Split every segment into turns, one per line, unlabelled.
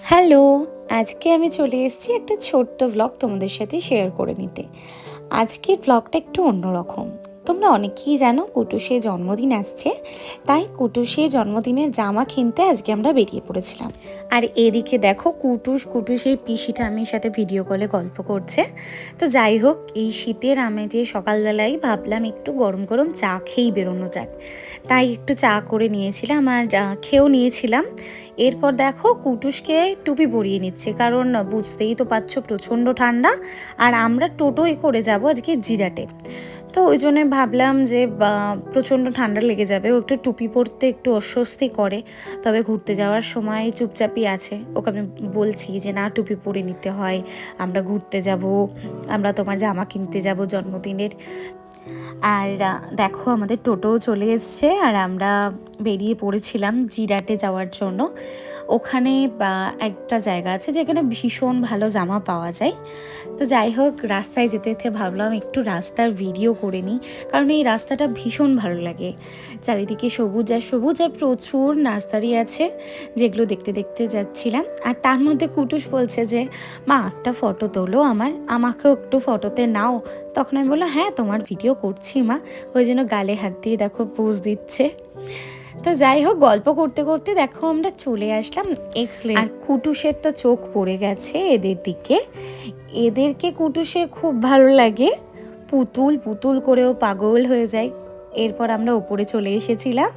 Hello, আজকে আমি চলে এসেছি একটা ছোট্ট ভ্লগ তোমাদের সাথে শেয়ার করে নিতে। আজকের ভ্লগটা একটু অন্যরকম। তোমরা অনেকেই জানো কুটুসের জন্মদিন আসছে, তাই কুটুসের জন্মদিনের জামা কিনতে আজকে আমরা বেরিয়ে পড়েছিলাম। আর এদিকে দেখো কুটুসের পিসি ঠাম্মির সাথে ভিডিও কলে গল্প করছে। তো যাই হোক, এই শীতের আমেজে সকালবেলায় ভাবলাম একটু গরম গরম চা খেয়েই বেরোনো যাক, তাই একটু চা করে নিয়েছিলাম আর খেয়েও নিয়েছিলাম। এরপর দেখো কুটুসকে টুপি পরিয়ে নিচ্ছে, কারণ বুঝতেই তো পারছো প্রচণ্ড ঠান্ডা, আর আমরা টোটোই করে যাব আজকে জিরাটে। তো ওই জন্যে ভাবলাম যে প্রচণ্ড ঠান্ডা লেগে যাবে, ও একটু টুপি পরতে একটু অস্বস্তি করে, তবে ঘুরতে যাওয়ার সময় চুপচাপই আছে। ওকে আমি বলছি যে না, টুপি পরে নিতে হয়, আমরা ঘুরতে যাব, আমরা তোমার জামা কিনতে যাব জন্মদিনের। আর দেখো আমাদের টোটোও চলে এসছে আর আমরা বেরিয়ে পড়েছিলাম জিরাটে যাওয়ার জন্য। ওখানে একটা জায়গা আছে যেখানে ভীষণ ভালো জামা পাওয়া যায়। তো যাই হোক, রাস্তায় যেতে যেতে ভাবলাম একটু রাস্তার ভিডিও করে নিই, কারণ এই রাস্তাটা ভীষণ ভালো লাগে। চারিদিকে সবুজ আর সবুজ, আর প্রচুর নার্সারি আছে যেগুলো দেখতে দেখতে যাচ্ছিলাম। আর তার মধ্যে কুটুস বলছে যে মা একটা ফটো তোলো, আমাকেও একটু ফটোতে নাও। তখন আমি বললাম হ্যাঁ, তোমার ভিডিও করছি মা। ওই জন্য গালে হাত দিয়ে দেখো পোজ দিচ্ছে। তো যাই হোক, গল্প করতে করতে দেখো আমরা চলে আসলাম এক্সলেন্ট। আর কুটুসের তো চোখ পড়ে গেছে এদের দিকে। এদেরকে কুটুসের খুব ভালো লাগে, পুতুল পুতুল করেও পাগল হয়ে যায়। এরপর আমরা ওপরে চলে এসেছিলাম,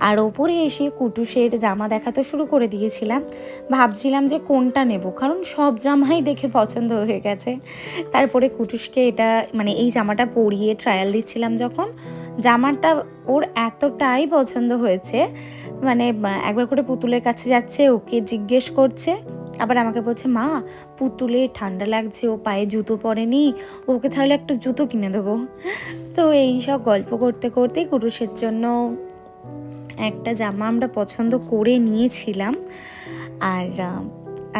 আর ওপরে এসে কুটুসের জামা দেখাতে শুরু করে দিয়েছিলাম। ভাবছিলাম যে কোনটা নেব, কারণ সব জামাই দেখে পছন্দ হয়ে গেছে। তারপরে কুটুসকে এটা এই জামাটা পরিয়ে ট্রায়াল দিচ্ছিলাম, যখন জামাটা ওর এতটাই পছন্দ হয়েছে, একবার করে পুতুলের কাছে যাচ্ছে, ওকে জিজ্ঞেস করছে, আবার আমাকে বলছে মা পুতুলে ঠান্ডা লাগছে, ও পায়ে জুতো পরেনি, ওকে তাহলে একটা জুতো কিনে দেবো। তো এই সব গল্প করতে করতেই কুটুসের জন্য একটা জামা আমরা পছন্দ করে নিয়েছিলাম। আর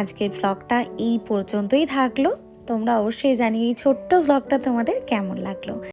আজকের ভ্লগটা এই পর্যন্তই থাকলো। তোমরা অবশ্যই জানিয়ে এই ছোট্ট ভ্লগটা তোমাদের কেমন লাগলো।